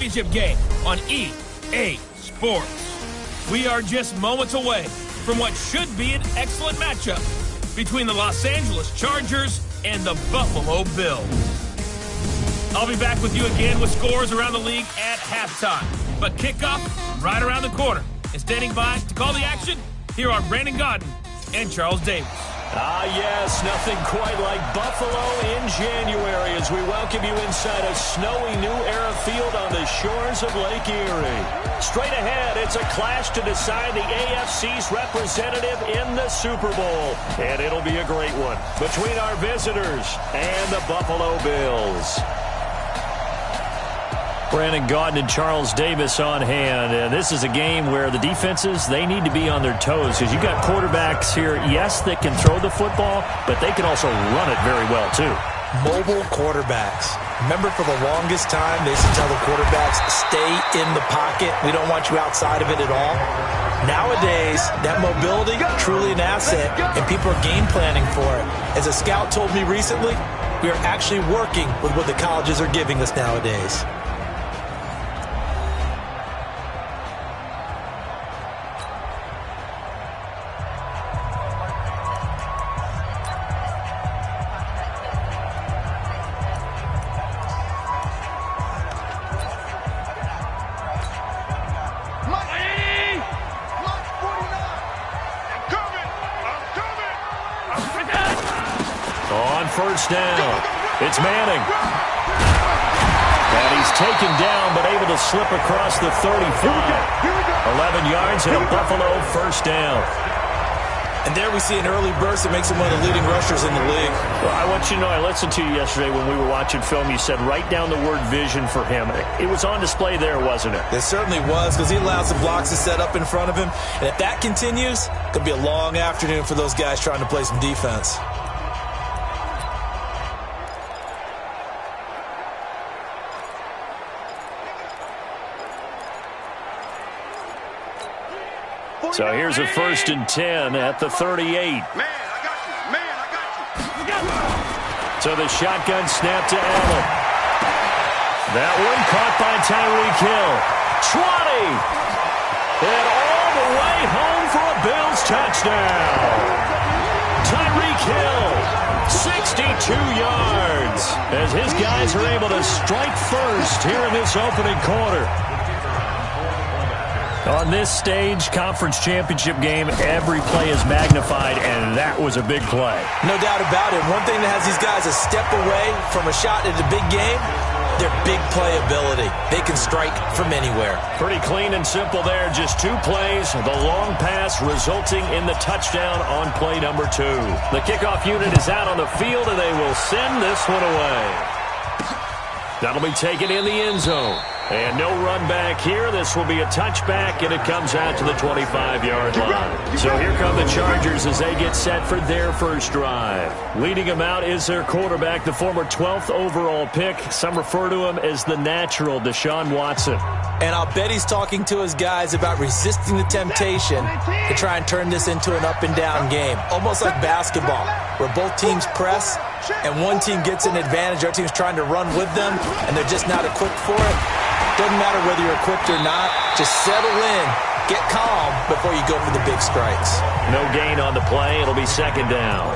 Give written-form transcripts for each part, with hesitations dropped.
championship game on EA Sports. We are just moments away from what should be an excellent matchup between the Los Angeles Chargers and the Buffalo Bills. I'll be back with you again with scores around the league at halftime. But kickoff right around the corner. And standing by to call the action, here are Brandon Gaudin and Charles Davis. Yes, nothing quite like Buffalo in January as we welcome you inside a snowy New Era field on the shores of Lake Erie. Straight ahead, it's a clash to decide the AFC's representative in the Super Bowl. And it'll be a great one between our visitors and the Buffalo Bills. Brandon Gaudin and Charles Davis on hand. And this is a game where the defenses, they need to be on their toes because you've got quarterbacks here, yes, that can throw the football, but they can also run it very well, too. Mobile quarterbacks. Remember, for the longest time, they used to tell the quarterbacks, stay in the pocket. We don't want you outside of it at all. Nowadays, that mobility, truly an asset, and people are game planning for it. As a scout told me recently, we are actually working with what the colleges are giving us nowadays. First down. It's Manning. And he's taken down but able to slip across the 35. 11 yards and a Buffalo first down. And there we see an early burst that makes him one of the leading rushers in the league. Well, I want you to know, I listened to you yesterday when we were watching film. You said write down the word vision for him. It was on display there, wasn't it? It certainly was, because he allows the blocks to set up in front of him. And if that continues, it could be a long afternoon for those guys trying to play some defense. So here's a 1st and 10 at the 38. Man, I got you. So the shotgun snap to Allen. That one caught by Tyreek Hill. 20. And all the way home for a Bills touchdown. Tyreek Hill, 62 yards. As his guys are able to strike first here in this opening quarter. On this stage, conference championship game, every play is magnified, and that was a big play. No doubt about it. One thing that has these guys a step away from a shot at the big game, their big play ability. They can strike from anywhere. Pretty clean and simple there. Just 2 plays. The long pass resulting in the touchdown on play number 2. The kickoff unit is out on the field, and they will send this one away. That'll be taken in the end zone. And no run back here. This will be a touchback, and it comes out to the 25-yard line. So here come the Chargers as they get set for their first drive. Leading them out is their quarterback, the former 12th overall pick. Some refer to him as the natural, Deshaun Watson. And I'll bet he's talking to his guys about resisting the temptation to try and turn this into an up-and-down game. Almost like basketball, where both teams press, and one team gets an advantage. Our team's trying to run with them, and they're just not equipped for it. Doesn't matter whether you're equipped or not. Just settle in, get calm before you go for the big strikes. No gain on the play. It'll be 2nd down.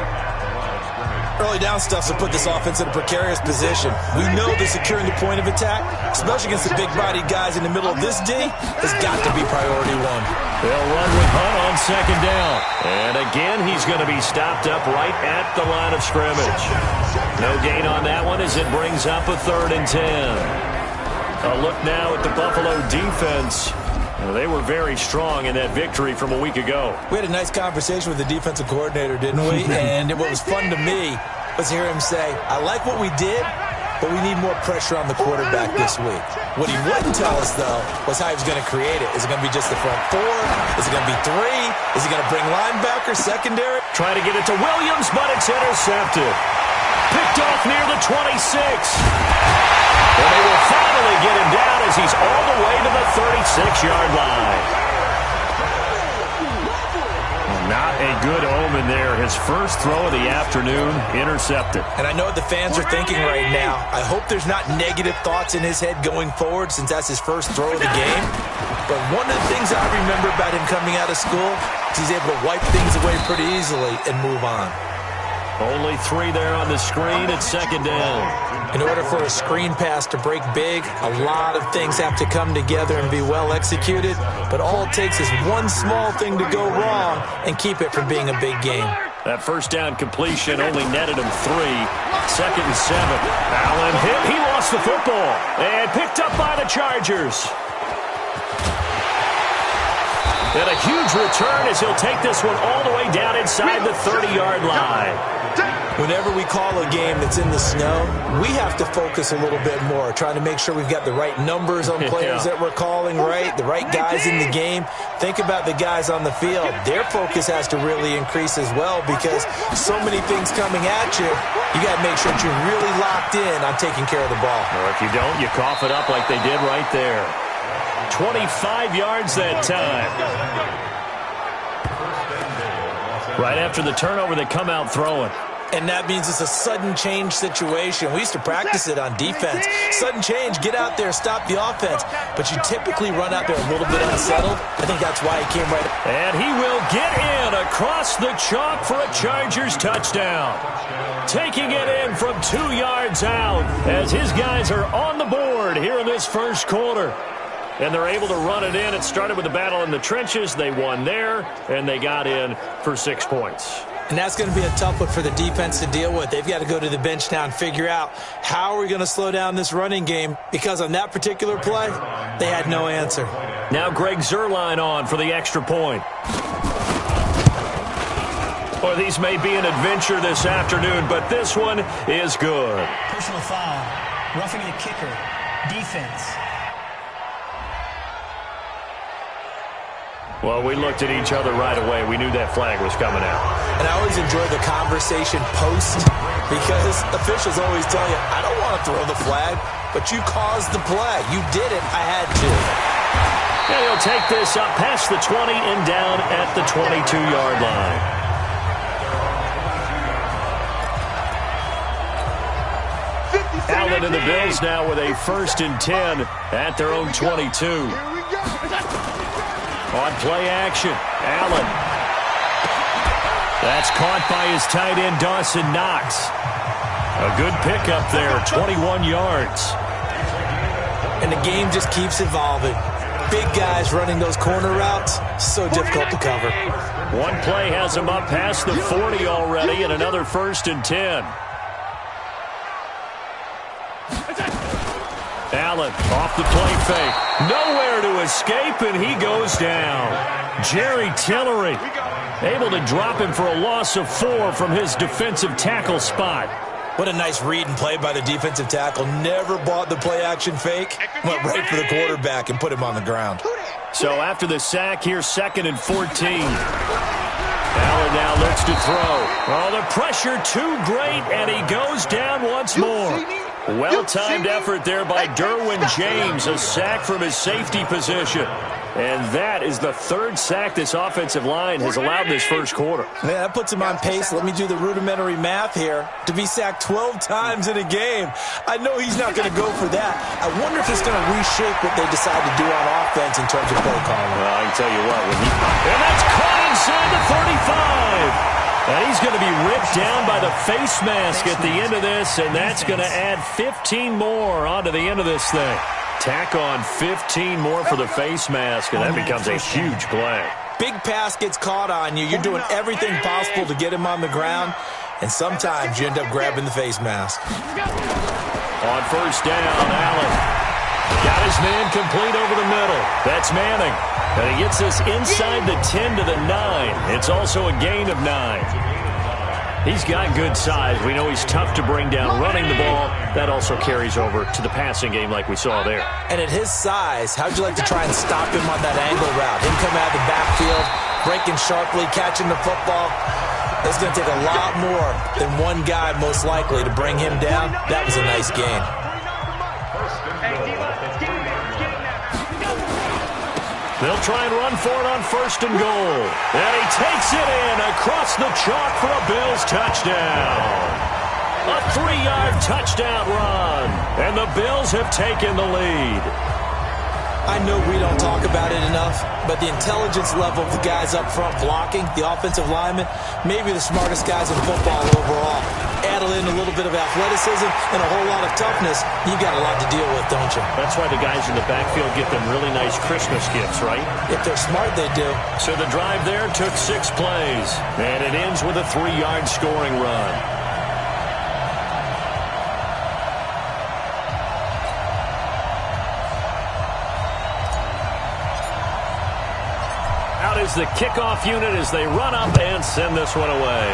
Early down stuff to put this offense in a precarious position. We know that securing the point of attack, especially against the big-bodied guys in the middle of this D, has got to be priority 1. They'll run with Hunt on 2nd down. And again, he's going to be stopped up right at the line of scrimmage. No gain on that one as it brings up a 3rd and 10. A look now at the Buffalo defense. They were very strong in that victory from a week ago. We had a nice conversation with the defensive coordinator, didn't we? And what was fun to me was to hear him say, I like what we did, but we need more pressure on the quarterback this week. What he wouldn't tell us, though, was how he was going to create it. Is it going to be just the front 4? Is it going to be 3? Is he going to bring linebackers, secondary? Try to get it to Williams, but it's intercepted. Picked off near the 26. And they will finally get him down as he's all the way to the 36-yard line. Not A good omen there. His first throw of the afternoon intercepted. And I know what the fans are thinking right now. I hope there's not negative thoughts in his head going forward since that's his first throw of the game. But one of the things I remember about him coming out of school is he's able to wipe things away pretty easily and move on. Only 3 there on the screen at second down. In order for a screen pass to break big, a lot of things have to come together and be well executed. But all it takes is one small thing to go wrong and keep it from being a big game. That first down completion only netted him 3. Second and 7. Allen hit. He lost the football. And picked up by the Chargers. And a huge return as he'll take this one all the way down inside the 30-yard line. Whenever we call a game that's in the snow, we have to focus a little bit more, trying to make sure we've got the right numbers on players that we're calling, right? The right guys in the game. Think about the guys on the field. Their focus has to really increase as well because so many things coming at you, you got to make sure that you're really locked in on taking care of the ball. Or if you don't, you cough it up like they did right there. 25 yards that time. Right after the turnover, they come out throwing. And that means it's a sudden change situation. We used to practice it on defense. Sudden change, get out there, stop the offense. But you typically run out there a little bit unsettled. I think that's why he came right. And he will get in across the chalk for a Chargers touchdown. Taking it in from 2 yards out as his guys are on the board here in this first quarter. And they're able to run it in. It started with a battle in the trenches. They won there, and they got in for 6 points. And that's going to be a tough one for the defense to deal with. They've got to go to the bench now and figure out how are we going to slow down this running game, because on that particular play, they had no answer. Now Greg Zuerlein on for the extra point. Or these may be an adventure this afternoon, but this one is good. Personal foul, roughing the kicker, defense. Well, we looked at each other right away. We knew that flag was coming out. And I always enjoy the conversation post because officials always tell you, I don't want to throw the flag, but you caused the play. You did it. I had to. And he'll take this up past the 20 and down at the 22-yard line. Allen and the Bills now with a 1st and 10 at their own 22. On play action, Allen. That's caught by his tight end, Dawson Knox. A good pickup there, 21 yards. And the game just keeps evolving. Big guys running those corner routes, so difficult to cover. One play has him up past the 40 already, and another 1st and 10. Allen off the play fake. Nowhere to escape, and he goes down. Jerry Tillery able to drop him for a loss of 4 from his defensive tackle spot. What a nice read and play by the defensive tackle. Never bought the play action fake. Went right for the quarterback and put him on the ground. So after the sack, here's 2nd and 14. Allen now looks to throw. Oh, the pressure too great, and he goes down once more. Well-timed effort there by Derwin James, a sack from his safety position. And that is the 3rd sack this offensive line has allowed in this first quarter. Yeah, that puts him on pace. Let me do the rudimentary math here. To be sacked 12 times in a game. I know he's not going to go for that. I wonder if it's going to reshape what they decide to do on offense in terms of play calling. Well, I can tell you what. And that's caught inside the 35. And he's going to be ripped down by the face mask at the end of this, and that's going to add 15 more onto the end of this thing. Tack on 15 more for the face mask, and that becomes a huge play. Big pass gets caught on you. You're doing everything possible to get him on the ground, and sometimes you end up grabbing the face mask. On 1st down, Allen got his man complete over the middle. That's Manning. And he gets this inside the 10 to the 9. It's also a gain of 9. He's got good size. We know he's tough to bring down running the ball. That also carries over to the passing game like we saw there. And at his size, how'd you like to try and stop him on that angle route? Him coming out of the backfield, breaking sharply, catching the football. It's going to take a lot more than one guy, most likely, to bring him down. That was a nice game. They'll try and run for it on 1st and goal. And he takes it in across the chalk for a Bills touchdown. A 3-yard touchdown run. And the Bills have taken the lead. I know we don't talk about it enough, but the intelligence level of the guys up front blocking, the offensive linemen, maybe the smartest guys in football overall. Add in a little bit of athleticism and a whole lot of toughness, you've got a lot to deal with, don't you? That's why the guys in the backfield get them really nice Christmas gifts, right? If they're smart, they do. So the drive there took 6 plays, and it ends with a 3-yard scoring run. Out is the kickoff unit as they run up and send this one away.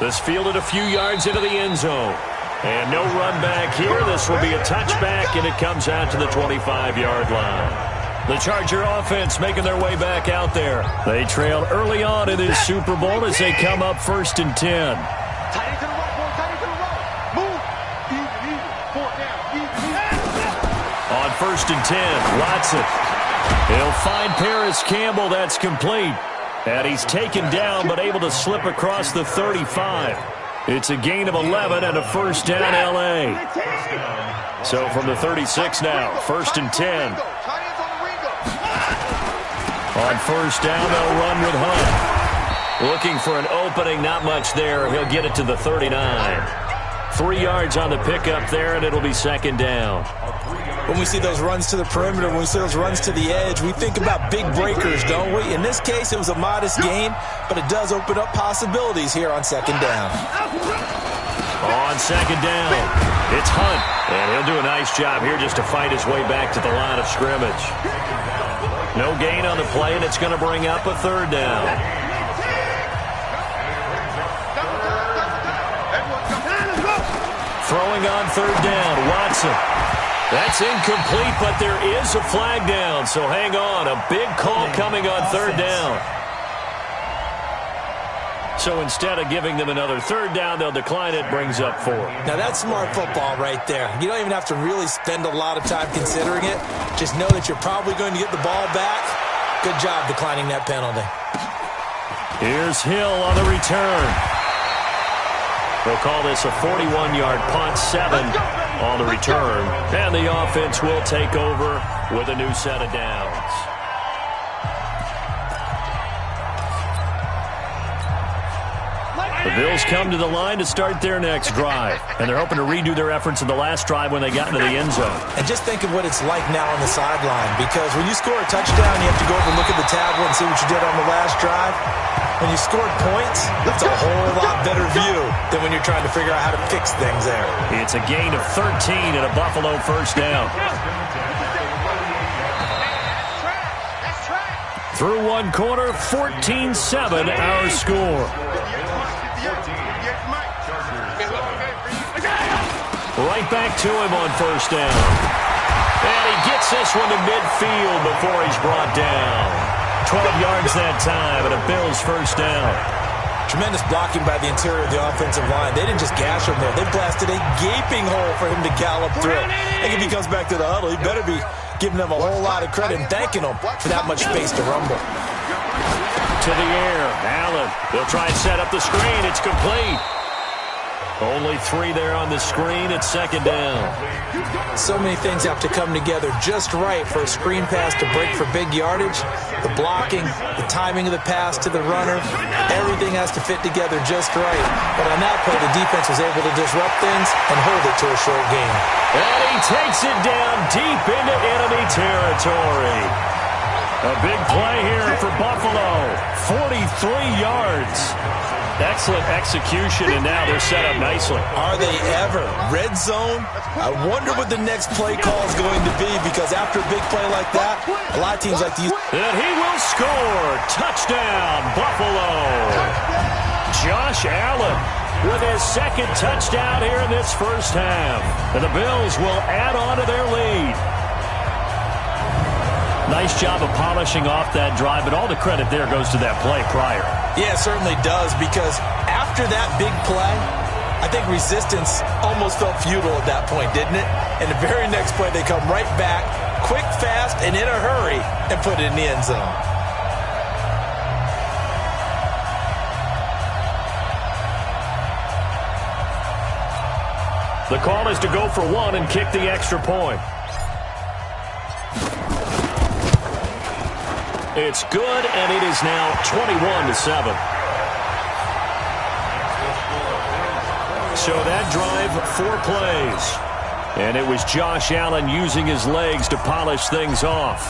This fielded a few yards into the end zone. And no run back here. This will be a touchback, and it comes out to the 25-yard line. The Charger offense making their way back out there. They trailed early on in this Super Bowl as they come up 1st and 10. On 1st and 10, Watson. He'll find Paris Campbell. That's complete. And he's taken down but able to slip across the 35. It's a gain of 11 and a 1st down L.A. So from the 36 now, 1st and 10. On 1st down, they'll run with Hunt. Looking for an opening, not much there. He'll get it to the 39. 3 yards on the pickup there, and it'll be 2nd down. When we see those runs to the perimeter, when we see those runs to the edge, we think about big breakers, don't we? In this case, it was a modest gain, but it does open up possibilities here on 2nd down. On 2nd down, it's Hunt, and he'll do a nice job here just to fight his way back to the line of scrimmage. No gain on the play, and it's going to bring up a 3rd down. Throwing on 3rd down, Watson. That's incomplete, but there is a flag down, so hang on. A big call coming on 3rd down. So instead of giving them another 3rd down, they'll decline it, brings up 4. Now that's smart football right there. You don't even have to really spend a lot of time considering it. Just know that you're probably going to get the ball back. Good job declining that penalty. Here's Hill on the return. They'll call this a 41-yard punt, 7 on the return. And the offense will take over with a new set of downs. The Bills come to the line to start their next drive. And they're hoping to redo their efforts in the last drive when they got into the end zone. And just think of what it's like now on the sideline. Because when you score a touchdown, you have to go over and look at the tablet and see what you did on the last drive. When you scored points, that's a whole lot better view than when you're trying to figure out how to fix things there. It's a gain of 13 and a Buffalo 1st down. Through one quarter, 14-7 our score. Right back to him on 1st down. And he gets this one to midfield before he's brought down. 12 yards that time and a Bills 1st down. Tremendous blocking by the interior of the offensive line. They didn't just gash him there. They blasted a gaping hole for him to gallop through. I think if he comes back to the huddle, he better be giving them a whole lot of credit and thanking them for that much space to rumble. To the air, Allen. They'll try and set up the screen. It's complete. Only 3 there on the screen at 2nd down. So many things have to come together just right for a screen pass to break for big yardage. The blocking, the timing of the pass to the runner, everything has to fit together just right. But on that play, the defense was able to disrupt things and hold it to a short gain. And he takes it down deep into enemy territory. A big play here for Buffalo. 43 yards. Excellent execution, and now they're set up nicely. Are they ever? Red zone? I wonder what the next play call is going to be, because after a big play like that, a lot of teams like to use... And he will score. Touchdown, Buffalo. Josh Allen with his 2nd touchdown here in this 1st half. And the Bills will add on to their lead. Nice job of polishing off that drive, but all the credit there goes to that play prior. Yeah, it certainly does, because after that big play, I think resistance almost felt futile at that point, didn't it? And the very next play, they come right back, quick, fast, and in a hurry, and put it in the end zone. The call is to go for one and kick the extra point. It's good, and it is now 21-7. So that drive, 4 plays. And it was Josh Allen using his legs to polish things off.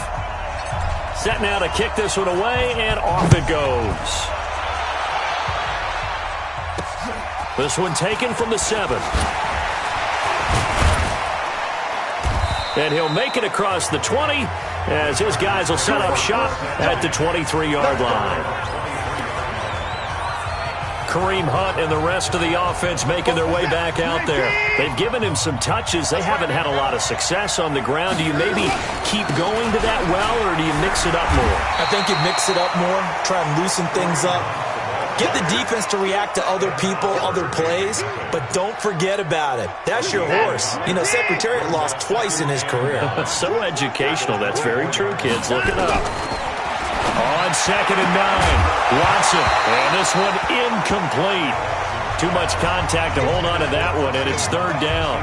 Set now to kick this one away, and off it goes. This one taken from the 7. And he'll make it across the 20 as his guys will set up shop at the 23-yard line. Kareem Hunt and the rest of the offense making their way back out there. They've given him some touches. They haven't had a lot of success on the ground. Do you maybe keep going to that well, or do you mix it up more? I think you mix it up more, try and loosen things up. Get the defense to react to other people, other plays, but don't forget about it. That's your horse. You know, Secretariat lost twice in his career. So educational. That's very true, kids. Look it up. On 2nd and 9, Watson. And this one incomplete. Too much contact to hold on to that one, and it's 3rd down.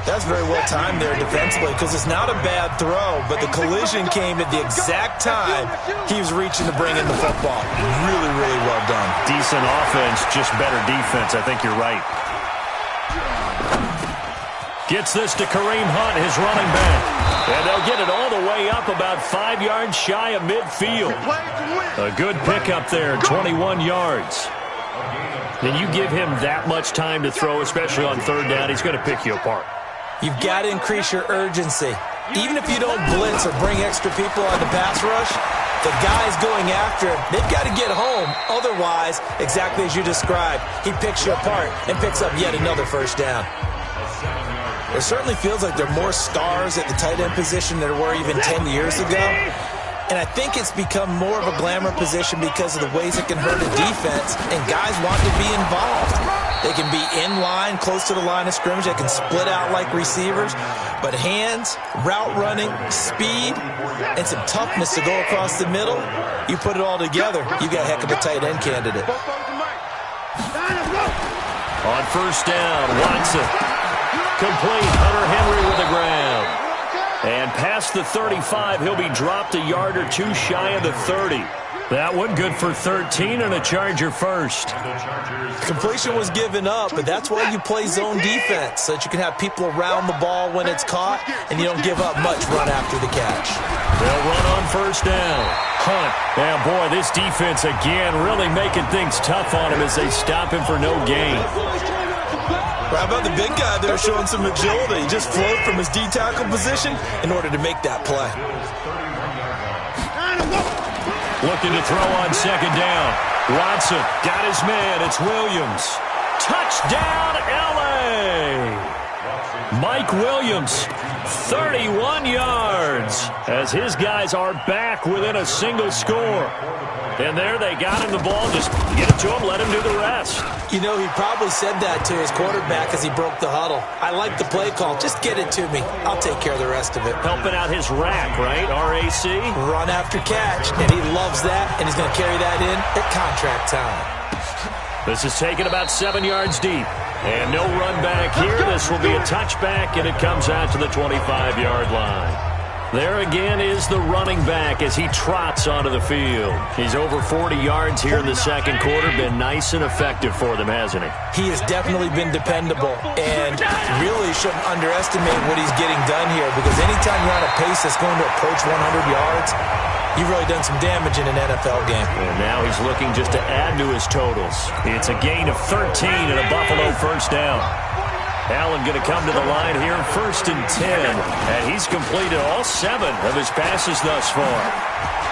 That's very well timed there defensively because it's not a bad throw, but the collision came at the exact time he was reaching to bring in the football. Really, really well done. Decent offense, just better defense. I think you're right. Gets this to Kareem Hunt, his running back. And they'll get it all the way up about 5 yards shy of midfield. A good pickup there, 21 yards. And you give him that much time to throw, especially on 3rd down, he's going to pick you apart. You've got to increase your urgency. Even if you don't blitz or bring extra people on the pass rush, the guys going after him, they've got to get home. Otherwise, exactly as you described, he picks you apart and picks up yet another 1st down. It certainly feels like there are more stars at the tight end position than there were even 10 years ago. And I think it's become more of a glamour position because of the ways it can hurt a defense, and guys want to be involved. They can be in line, close to the line of scrimmage. They can split out like receivers. But hands, route running, speed, and some toughness to go across the middle, you put it all together, you got a heck of a tight end candidate. On 1st down, Watson. Complete. Hunter Henry with the ground. And past the 35, he'll be dropped a yard or 2 shy of the 30. That one good for 13 and a Charger first. Completion was given up, but that's why you play zone defense, so that you can have people around the ball when it's caught, and you don't give up much run after the catch. They'll run on 1st down. Hunt. And boy, this defense again really making things tough on him as they stop him for no gain. How about the big guy there showing some agility? He just flowed from his D-tackle position in order to make that play. Looking to throw on 2nd down. Watson got his man. It's Williams. Touchdown, L.A. Mike Williams, 31 yards, as his guys are back within a single score. And there they got him the ball. Just get it to him, let him do the rest. You know, he probably said that to his quarterback as he broke the huddle. I like the play call. Just get it to me. I'll take care of the rest of it. Helping out his rack, right? R-A-C? Run after catch. And he loves that, and he's going to carry that in at contract time. This is taken about 7 yards deep. And no run back here. This will be a touchback, and it comes out to the 25-yard line. There again is the running back as he trots onto the field. He's over 40 yards here in the 2nd quarter. Been nice and effective for them, hasn't he? He has definitely been dependable, and really shouldn't underestimate what he's getting done here, because anytime you're on a pace that's going to approach 100 yards, you've really done some damage in an NFL game. And now he's looking just to add to his totals. It's a gain of 13 and a Buffalo 1st down. Allen going to come to the line here, 1st and 10. And he's completed all 7 of his passes thus far.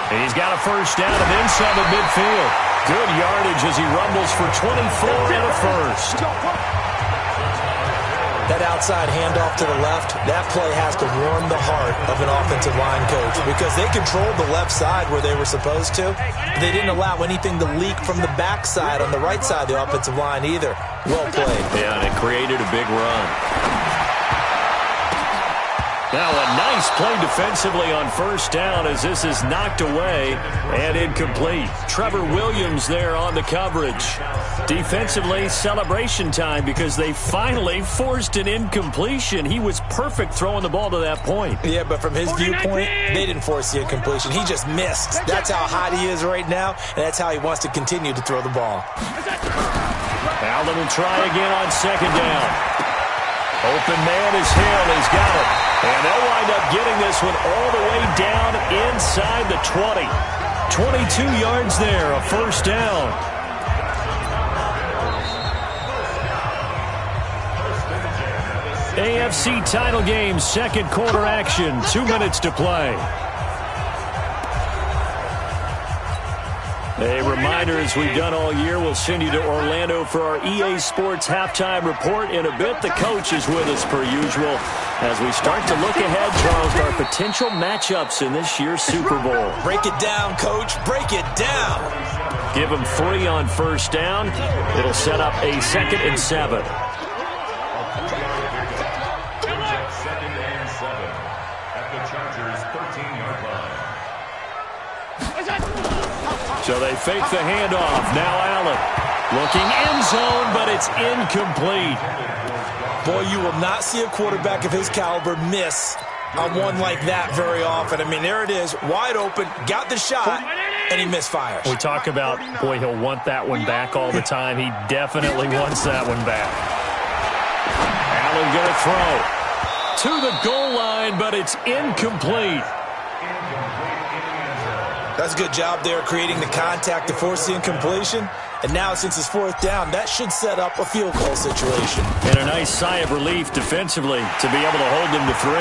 And he's got a 1st down and then some at midfield. Good yardage as he rumbles for 24 and a 1st. That outside handoff to the left, that play has to warm the heart of an offensive line coach because they controlled the left side where they were supposed to. They didn't allow anything to leak from the backside on the right side of the offensive line either. Well played. Yeah, and it created a big run. Now a nice play defensively on first down as this is knocked away and incomplete. Trevor Williams there on the coverage. Defensively, celebration time because they finally forced an incompletion. He was perfect throwing the ball to that point. Yeah, but from his viewpoint, they didn't force the incompletion. He just missed. That's how hot he is right now, and that's how he wants to continue to throw the ball. Allen will try again on second down. Open man is Hill. He's got it. And they'll wind up getting this one all the way down inside the 20. 22 yards there, a first down. AFC title game, second quarter action, 2 minutes to play. A reminder, as we've done all year, we'll send you to Orlando for our EA Sports halftime report. In a bit, the coach is with us per usual as we start to look ahead, Charles, to our potential matchups in this year's Super Bowl. Break it down, Coach. Break it down. Give them 3 on first down. It'll set up a 2nd and 7. So they fake the handoff. Now Allen looking end zone, but it's incomplete. Boy, you will not see a quarterback of his caliber miss on one like that very often. I mean, there it is, wide open, got the shot, and he misfires. We talk about, boy, he'll want that one back all the time. He definitely wants that one back. Allen going to throw to the goal line, but it's incomplete. That's a good job there creating the contact to force the incompletion. And now, since it's 4th down, that should set up a field goal situation. And a nice sigh of relief defensively to be able to hold them to 3.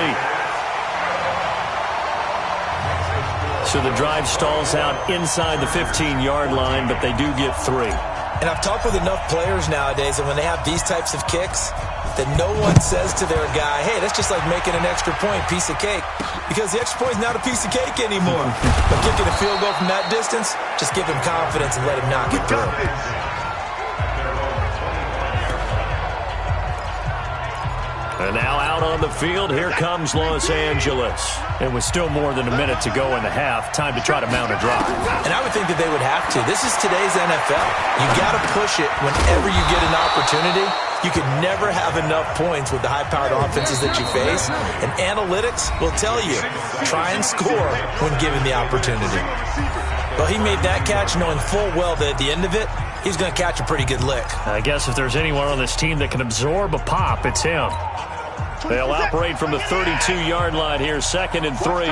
So the drive stalls out inside the 15-yard line, but they do get 3. And I've talked with enough players nowadays, and when they have these types of kicks, that no one says to their guy, hey, that's just like making an extra point, piece of cake. Because the extra point is not a piece of cake anymore. But kicking a field goal from that distance, just give him confidence and let him knock it through. And now out on the field, here comes Los Angeles. And with still more than a minute to go in the half, time to try to mount a drive. And I would think that they would have to. This is today's NFL. You got to push it whenever you get an opportunity. You can never have enough points with the high-powered offenses that you face. And analytics will tell you, try and score when given the opportunity. Well, he made that catch knowing full well that at the end of it, he's going to catch a pretty good lick. I guess if there's anyone on this team that can absorb a pop, it's him. They'll operate from the 32-yard line here, 2nd and 3.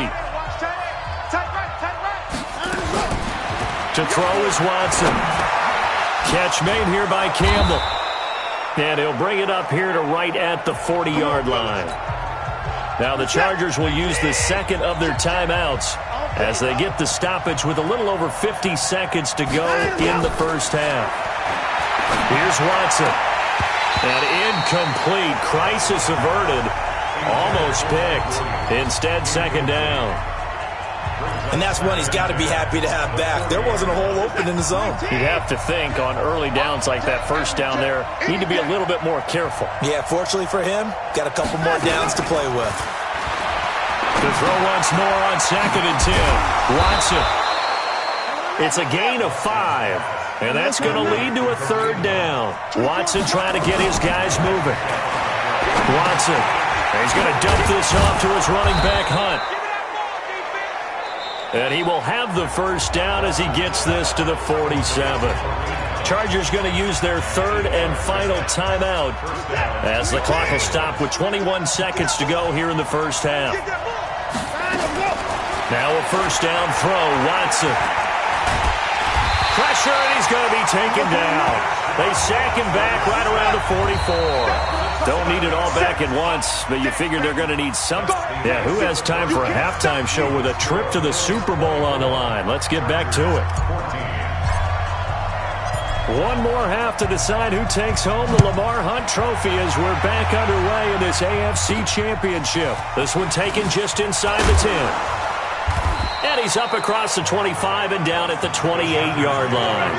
To throw is Watson. Catch made here by Campbell. And he'll bring it up here to right at the 40-yard line. Now the Chargers will use the 2nd of their timeouts as they get the stoppage with a little over 50 seconds to go in the first half. Here's Watson. And incomplete. Crisis averted. Almost picked. Instead, 2nd down. And that's one he's got to be happy to have back. There wasn't a hole open in the zone. You'd have to think on early downs like that first down there, need to be a little bit more careful. Yeah, fortunately for him, got a couple more downs to play with. To throw once more on 2nd and 10. Watson. It's a gain of 5. And that's going to lead to a 3rd down. Watson trying to get his guys moving. Watson. He's going to dump this off to his running back, Hunt. And he will have the first down as he gets this to the 47. Chargers going to use their 3rd and final timeout as the clock will stop with 21 seconds to go here in the first half. Now a first down throw. Watson. Pressure, and he's going to be taken down. They sack him back right around the 44. Don't need it all back at once, but you figure they're going to need something. Yeah, who has time for a halftime show with a trip to the Super Bowl on the line? Let's get back to it. One more half to decide who takes home the Lamar Hunt Trophy as we're back underway in this AFC Championship. This one taken just inside the 10. And he's up across the 25 and down at the 28-yard line.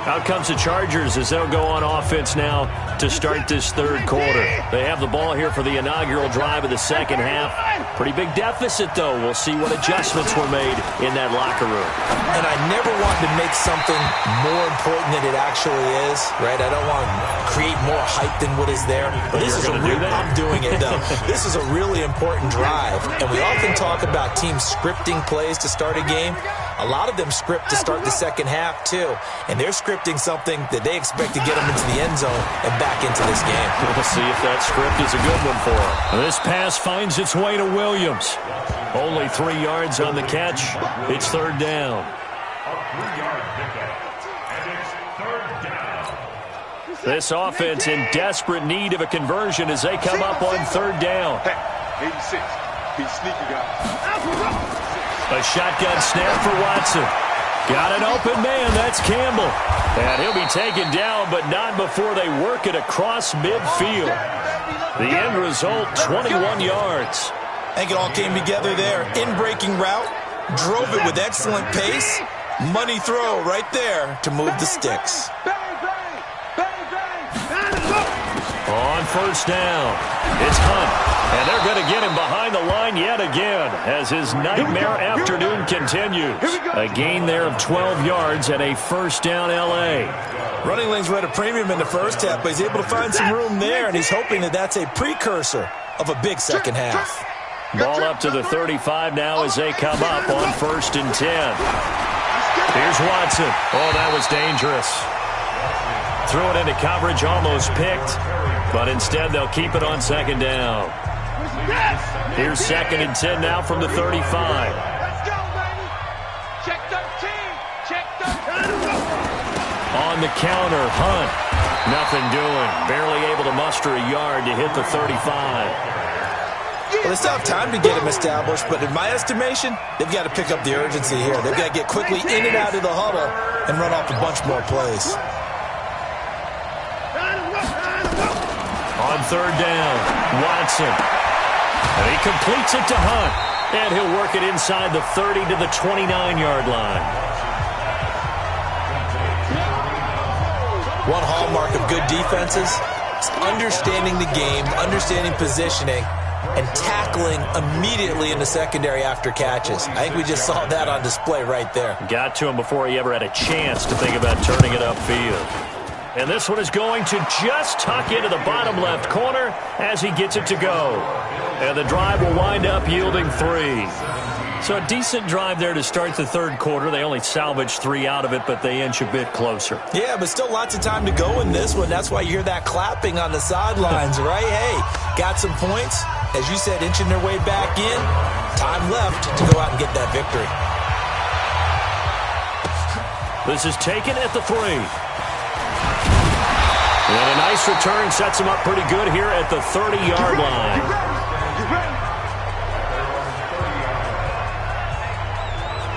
Out comes the Chargers as they'll go on offense now to start this third quarter. They have the ball here for the inaugural drive of the second half. Pretty big deficit, though. We'll see what adjustments were made in that locker room. And I never want to make something more important than it actually is, right? I don't want to create more hype than what is there. But this is I'm doing it, though. This is a really important drive. And we often talk about teams scripting plays to start a game. A lot of them script to start the second half, too. And they're scripting something that they expect to get them into the end zone and back into this game. We'll see if that script is a good one for them. This pass finds its way to Williams. Only 3 yards on the catch. It's third down. This offense in desperate need of a conversion as they come up on third down. 86. He's sneaky, guys. A shotgun snap for Watson. Got an open man. That's Campbell. And he'll be taken down, but not before they work it across midfield. The end result, 21 yards. I think it all came together there. In-breaking route. Drove it with excellent pace. Money throw right there to move the sticks. On first down, it's Hunt. And they're going to get him behind the line yet again as his nightmare afternoon continues. A gain there of 12 yards and a first down L.A. Running lanes were at a premium in the first half, but he's able to find some room there, and he's hoping that that's a precursor of a big second half. Ball up to the 35 now as they come up on first and 10. Here's Watson. Oh, that was dangerous. Threw it into coverage, almost picked, but instead they'll keep it on second down. Here's second and 10 now from the 35. Let's go, baby. Check 13. Check 13. On the counter, Hunt. Nothing doing. Barely able to muster a yard to hit the 35. Well, they still have time to get him established, but in my estimation, they've got to pick up the urgency here. They've got to get quickly in and out of the huddle and run off a bunch more plays. On third down, Watson. And he completes it to Hunt. And he'll work it inside the 30 to the 29-yard line. One hallmark of good defenses is understanding the game, understanding positioning, and tackling immediately in the secondary after catches. I think we just saw that on display right there. Got to him before he ever had a chance to think about turning it upfield. And this one is going to just tuck into the bottom left corner as he gets it to go. And the drive will wind up yielding 3. So a decent drive there to start the third quarter. They only salvaged 3 out of it, but they inch a bit closer. Yeah, but still lots of time to go in this one. That's why you hear that clapping on the sidelines, right? Hey, got some points. As you said, inching their way back in. Time left to go out and get that victory. This is taken at the 3. And a nice return sets him up pretty good here at the 30-yard line.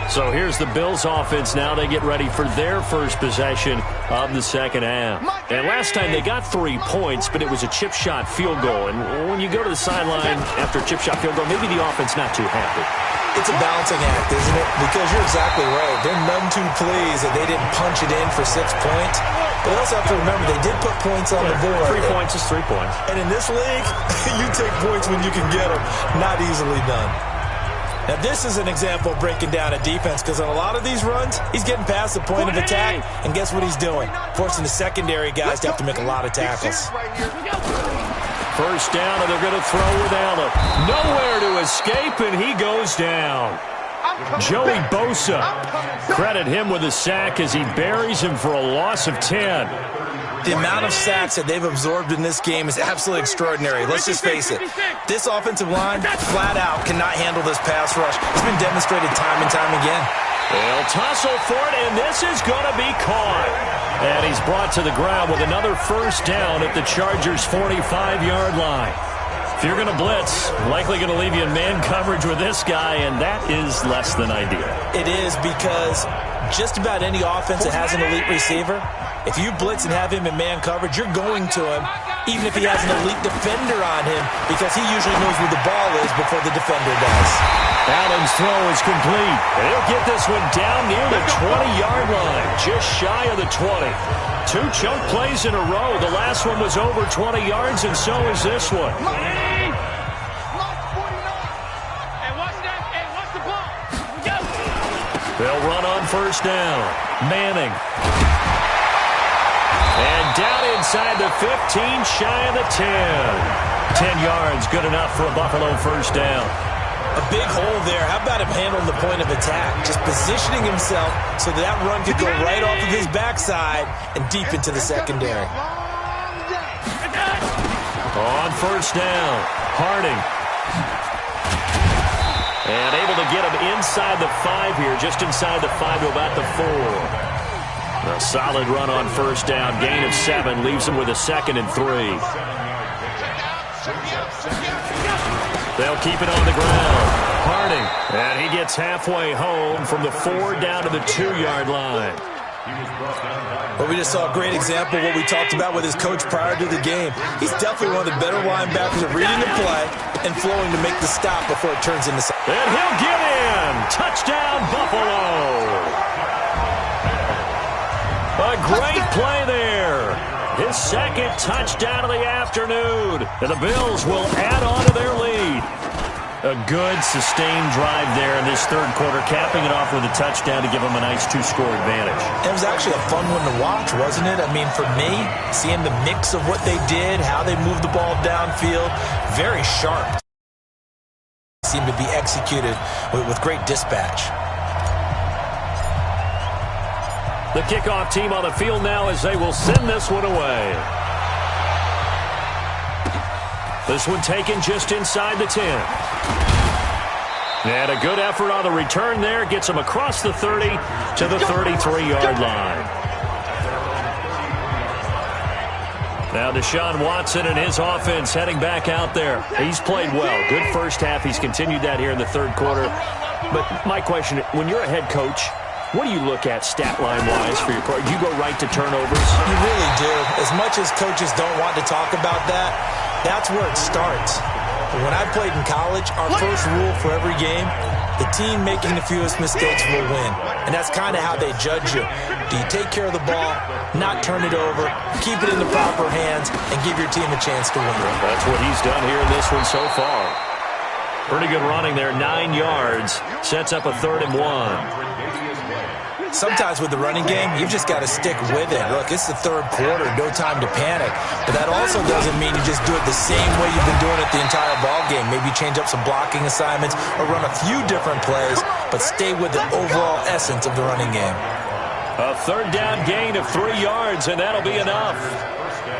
So here's the Bills offense now. They get ready for their first possession of the second half. And last time they got 3 points, but it was a chip shot field goal. And when you go to the sideline after a chip shot field goal, maybe the offense not too happy. It's a balancing act, isn't it? Because you're exactly right. They're none too pleased that they didn't punch it in for 6 points. But also have to remember they did put points on the board. 3 points is 3 points. And in this league, you take points when you can get them. Not easily done. Now, this is an example of breaking down a defense because on a lot of these runs, he's getting past the point of attack, and guess what he's doing? Forcing the secondary guys to have to make a lot of tackles. First down, and they're going to throw with Allen. Nowhere to escape, and he goes down. Joey Bosa. Credit him with a sack as he buries him for a loss of 10. The amount of sacks that they've absorbed in this game is absolutely extraordinary. Let's just face it. This offensive line, flat out, cannot handle this pass rush. It's been demonstrated time and time again. They'll tussle for it, and this is going to be caught. And he's brought to the ground with another first down at the Chargers' 45-yard line. If you're going to blitz, likely going to leave you in man coverage with this guy, and that is less than ideal. It is, because just about any offense that has an elite receiver, if you blitz and have him in man coverage, you're going to him, even if he has an elite defender on him, because he usually knows where the ball is before the defender does. Allen's throw is complete. And he'll get this one down near the 20-yard line, just shy of the 20. 2 chunk plays in a row. The last one was over 20 yards, and so is this one. They'll run on first down. Manning. And down inside the 15, shy of the 10. 10 yards, good enough for a Buffalo first down. A big hole there. How about him handling the point of attack? Just positioning himself so that run could go right off of his backside and deep into the secondary. On first down, Harding. And able to get him inside the 5 here, just inside the 5 to about the 4. A solid run on first down, gain of 7, leaves him with a 2nd and 3. They'll keep it on the ground. Harding, and he gets halfway home from the 4 down to the 2-yard line. Well, we just saw a great example of what we talked about with his coach prior to the game. He's definitely one of the better linebackers at reading the play and flowing to make the stop before it turns into something. And he'll get in. Touchdown, Buffalo. A great play there. His 2nd touchdown of the afternoon. And the Bills will add on to their lead. A good, sustained drive there in this 3rd quarter, capping it off with a touchdown to give them a nice 2-score advantage. It was actually a fun one to watch, wasn't it? I mean, for me, seeing the mix of what they did, how they moved the ball downfield, very sharp. Seemed to be executed with great dispatch. The kickoff team on the field now as they will send this one away. This one taken just inside the 10. And a good effort on the return there. Gets him across the 30 to the 33-yard line. Now Deshaun Watson and his offense heading back out there. He's played well. Good first half. He's continued that here in the 3rd quarter. But my question, when you're a head coach, what do you look at stat line-wise for your program? Do you go right to turnovers? You really do. As much as coaches don't want to talk about that, that's where it starts. When I played in college, our first rule for every game, the team making the fewest mistakes will win. And that's kind of how they judge you. Do you take care of the ball, not turn it over, keep it in the proper hands, and give your team a chance to win? That's what he's done here in this one so far. Pretty good running there, 9 yards. Sets up a 3rd and 1. Sometimes with the running game, you've just got to stick with it. Look, it's the 3rd quarter, no time to panic. But that also doesn't mean you just do it the same way you've been doing it the entire ball game. Maybe change up some blocking assignments or run a few different plays, but stay with the overall essence of the running game. A 3rd down gain of 3 yards, and that'll be enough.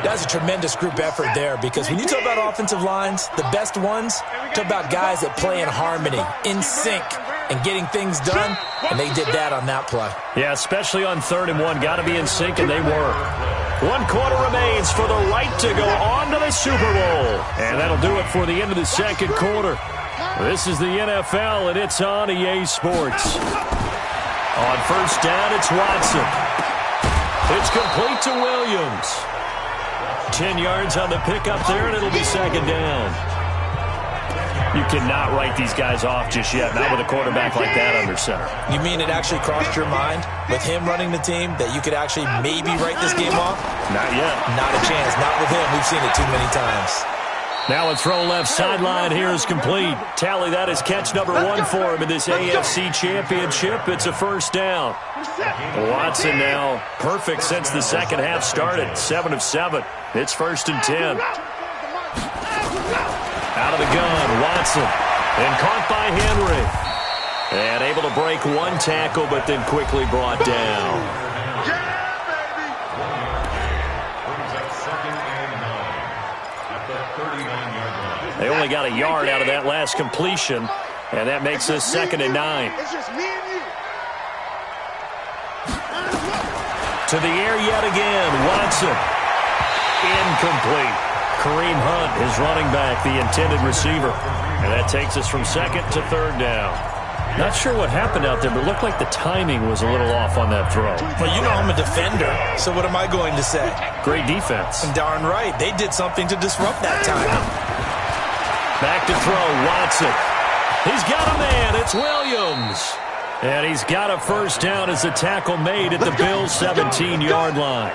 That's a tremendous group effort there, because when you talk about offensive lines, the best ones, talk about guys that play in harmony, in sync, and getting things done, and they did that on that play. Yeah, especially on 3rd and 1. Got to be in sync, and they were. 1 quarter remains for the right to go on to the Super Bowl. And that'll do it for the end of the 2nd quarter. This is the NFL, and it's on EA Sports. On first down, it's Watson. It's complete to Williams. 10 yards on the pickup there, and it'll be 2nd down. You cannot write these guys off just yet, not with a quarterback like that under center. You mean it actually crossed your mind with him running the team that you could actually maybe write this game off? Not yet. Not a chance. Not with him. We've seen it too many times. Now a throw left sideline here is complete. Tally, that is catch number 1 for him in this AFC Championship. It's a first down. Watson now perfect since the 2nd half started. 7 of 7. It's 1st and 10. Out of the gun, Watson. And caught by Henry. And able to break 1 tackle, but then quickly brought down. They only got a yard out of that last completion, and that makes this 2nd and 9. To the air yet again, Watson. Incomplete. Kareem Hunt, his running back, the intended receiver. And that takes us from second to third down. Not sure what happened out there, but it looked like the timing was a little off on that throw. Well, you know I'm a defender, so what am I going to say? Great defense. Darn right. They did something to disrupt that timing. Back to throw, Watson. He's got a man. It's Williams. And he's got a first down as the tackle made at the Bills' 17-yard line.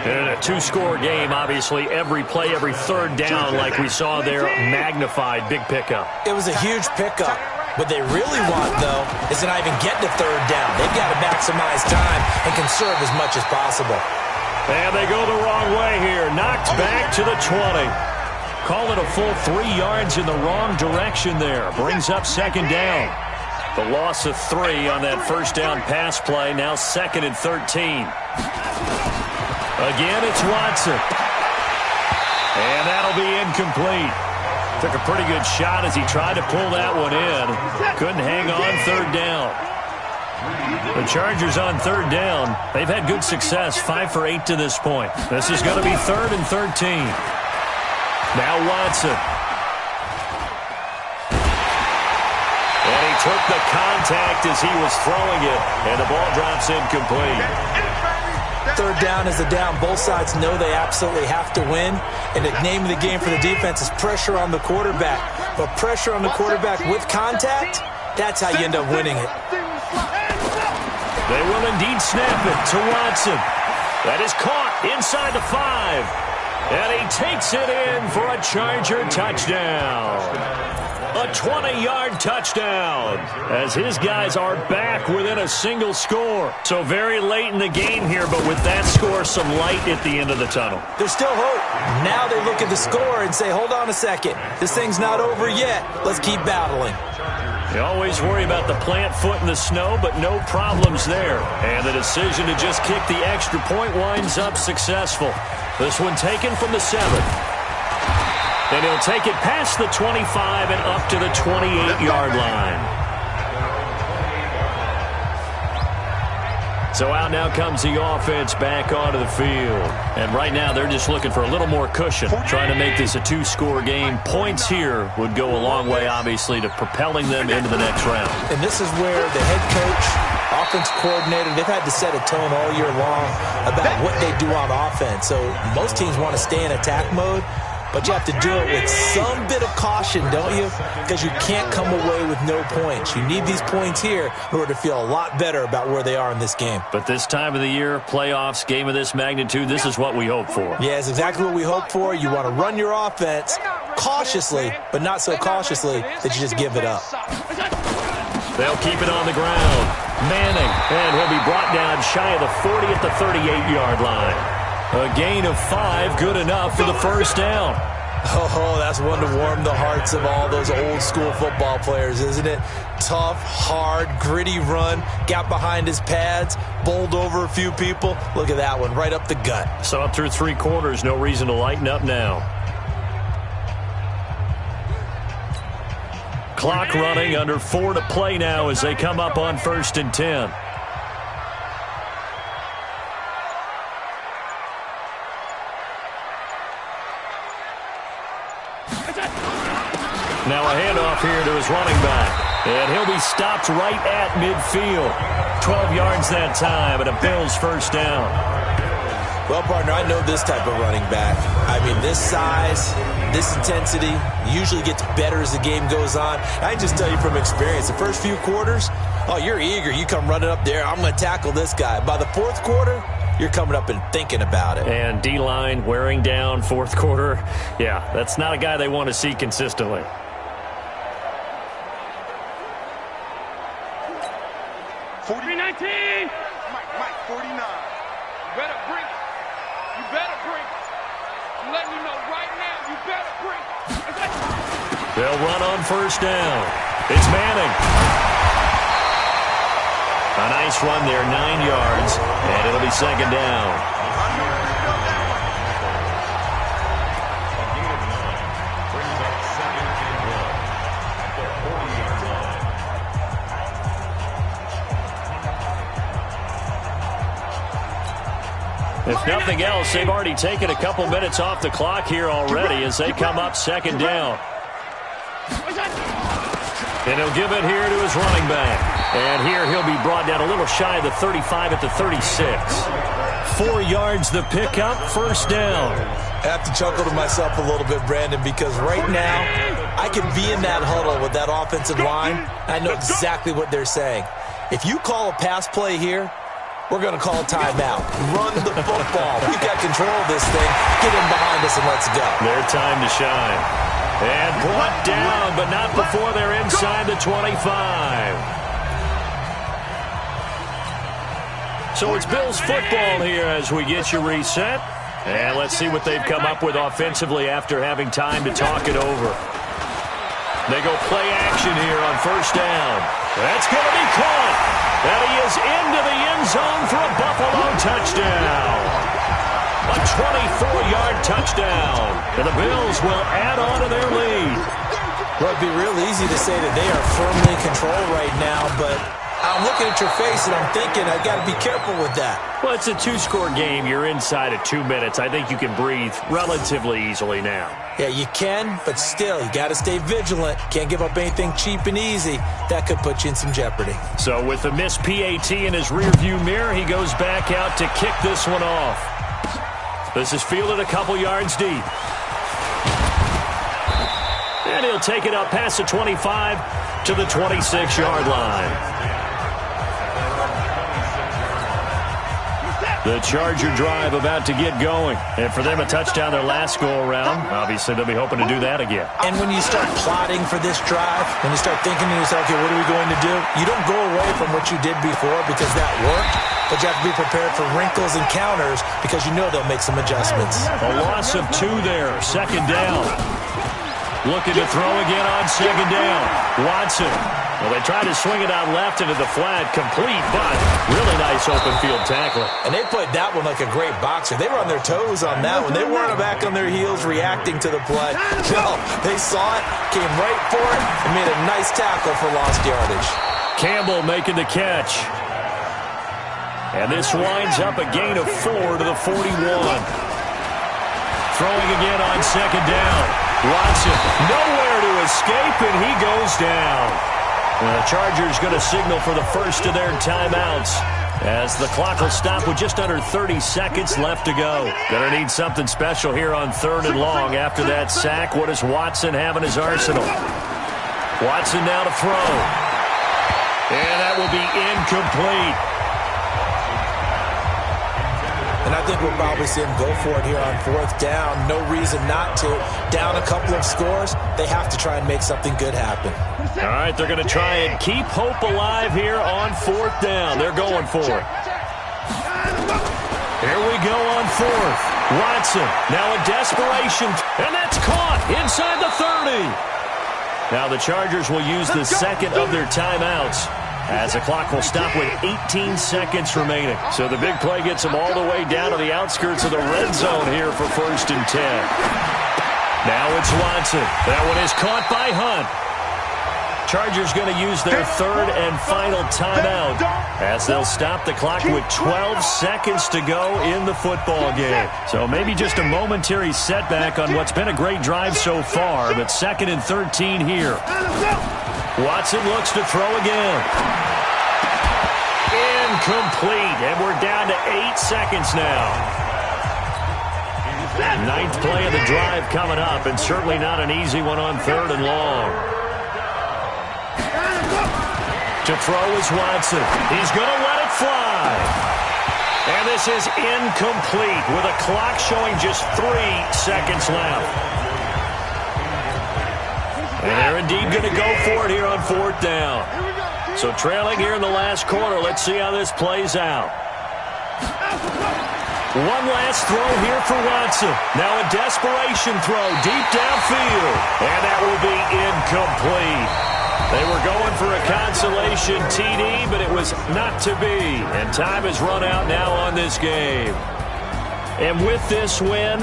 In a two-score game, obviously, every play, every third down, like we saw there, magnified, big pickup. It was a huge pickup. What they really want, though, is to not even get to third down. They've got to maximize time and conserve as much as possible. And they go the wrong way here. Knocked back to the 20. Call it a full 3 yards in the wrong direction there. Brings up second down. The loss of 3 on that first down pass play. Now second and 13. Again, it's Watson. And that'll be incomplete. Took a pretty good shot as he tried to pull that one in. Couldn't hang on third down. The Chargers on third down. They've had good success, 5 for 8 to this point. This is going to be third and 13. Now Watson. And he took the contact as he was throwing it, and the ball drops incomplete. Third down is a down. Both sides know they absolutely have to win. And the name of the game for the defense is pressure on the quarterback. But pressure on the quarterback with contact, that's how you end up winning it. They will indeed snap it to Watson. That is caught inside the 5. And he takes it in for a Charger touchdown. A 20-yard touchdown as his guys are back within a single score. So very late in the game here, but with that score, some light at the end of the tunnel. There's still hope. Now they look at the score and say, hold on a second. This thing's not over yet. Let's keep battling. You always worry about the plant foot in the snow, but no problems there. And the decision to just kick the extra point winds up successful. This one taken from the 7. And he'll take it past the 25 and up to the 28-yard line. So out now comes the offense back onto the field. And right now they're just looking for a little more cushion, trying to make this a 2-score game. Points here would go a long way, obviously, to propelling them into the next round. And this is where the head coach, offensive coordinator, they've had to set a tone all year long about what they do on offense. So most teams want to stay in attack mode. But you have to do it with some bit of caution, don't you? Because you can't come away with no points. You need these points here in order to feel a lot better about where they are in this game. But this time of the year, playoffs, game of this magnitude, this is what we hope for. Yeah, it's exactly what we hope for. You want to run your offense cautiously, but not so cautiously that you just give it up. They'll keep it on the ground. Manning, and he'll be brought down shy of the 40 at the 38-yard line. A gain of 5, good enough for the first down. Oh, that's one to warm the hearts of all those old-school football players, isn't it? Tough, hard, gritty run, got behind his pads, bowled over a few people. Look at that one, right up the gut. So up through 3 quarters, no reason to lighten up now. Clock running, under 4 to play now as they come up on 1st and 10. Now a handoff here to his running back. And he'll be stopped right at midfield. 12 yards that time and a Bills first down. Well, partner, I know this type of running back. I mean, this size, this intensity usually gets better as the game goes on. I can just tell you from experience, the first few quarters, oh, you're eager. You come running up there, I'm going to tackle this guy. By the 4th quarter, you're coming up and thinking about it. And D-line wearing down 4th quarter. Yeah, that's not a guy they want to see consistently. Mike, 49. You better bring it. You better bring it. I'm letting you know right now, you better bring it. They'll run on first down. It's Manning. A nice run there, 9 yards, and it'll be second down. If If nothing else, they've already taken a couple minutes off the clock here already as they come up second down. And he'll give it here to his running back. And here he'll be brought down a little shy of the 35 at the 36. 4 yards the pickup, first down. I have to chuckle to myself a little bit, Brandon, because right now I could be in that huddle with that offensive line. I know exactly what they're saying. If you call a pass play here, we're going to call a timeout. Run the football. We've got control of this thing. Get in behind us and let's go. Their time to shine. And brought down, but not before they're inside the 25. So it's Bills football here as we get you reset. And let's see what they've come up with offensively after having time to talk it over. They go play action here on first down. That's going to be caught. And he is into the end zone for a Buffalo touchdown. A 24-yard touchdown. And the Bills will add on to their lead. Well, it'd be real easy to say that they are firmly in control right now, but I'm looking at your face and I'm thinking I got to be careful with that. Well, it's a 2-score game. You're inside of 2 minutes. I think you can breathe relatively easily now. Yeah, you can, but still, you got to stay vigilant. Can't give up anything cheap and easy. That could put you in some jeopardy. So with the missed PAT in his rearview mirror, he goes back out to kick this one off. This is fielded a couple yards deep. And he'll take it up past the 25 to the 26-yard line. The Charger drive about to get going. And for them, a touchdown their last go-around. Obviously, they'll be hoping to do that again. And when you start plotting for this drive, when you start thinking to yourself, okay, what are we going to do? You don't go away from what you did before because that worked, but you have to be prepared for wrinkles and counters because you know they'll make some adjustments. A loss of 2 there, second down. Looking to throw again on second down. Watson. Well, they tried to swing it out left into the flat, complete, but really nice open field tackling. And they played that one like a great boxer. They were on their toes on that one. They weren't back on their heels reacting to the play. No, they saw it, came right for it, and made a nice tackle for lost yardage. Campbell making the catch. And this winds up a gain of 4 to the 41. Throwing again on second down. Watson nowhere to escape, and he goes down. The Chargers going to signal for the first of their timeouts as the clock will stop with just under 30 seconds left to go. Going to need something special here on 3rd and long after that sack. What does Watson have in his arsenal? Watson now to throw. And that will be incomplete. And I think we'll probably see him go for it here on 4th down. No reason not to. Down a couple of scores, they have to try and make something good happen. All right, they're going to try and keep hope alive here on 4th down. They're going for it. Here we go on 4th. Watson, now in desperation, and that's caught inside the 30. Now the Chargers will use the second of their timeouts as the clock will stop with 18 seconds remaining. So the big play gets them all the way down to the outskirts of the red zone here for 1st and 10. Now it's Watson. That one is caught by Hunt. Chargers going to use their 3rd and final timeout as they'll stop the clock with 12 seconds to go in the football game. So maybe just a momentary setback on what's been a great drive so far, but 2nd and 13 here. Watson looks to throw again. Incomplete, and we're down to 8 seconds now. 9th play of the drive coming up, and certainly not an easy one on 3rd and long. To throw is Watson. He's going to let it fly. And this is incomplete with a clock showing just 3 seconds left. And they're indeed going to go for it here on 4th down. So trailing here in the last quarter. Let's see how this plays out. One last throw here for Watson. Now a desperation throw deep downfield. And that will be incomplete. They were going for a consolation TD, but it was not to be. And time has run out now on this game. And with this win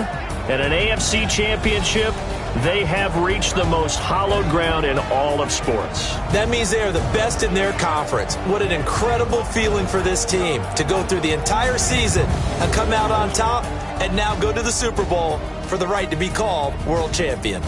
and an AFC championship, they have reached the most hallowed ground in all of sports. That means they are the best in their conference. What an incredible feeling for this team to go through the entire season and come out on top and now go to the Super Bowl for the right to be called world champion.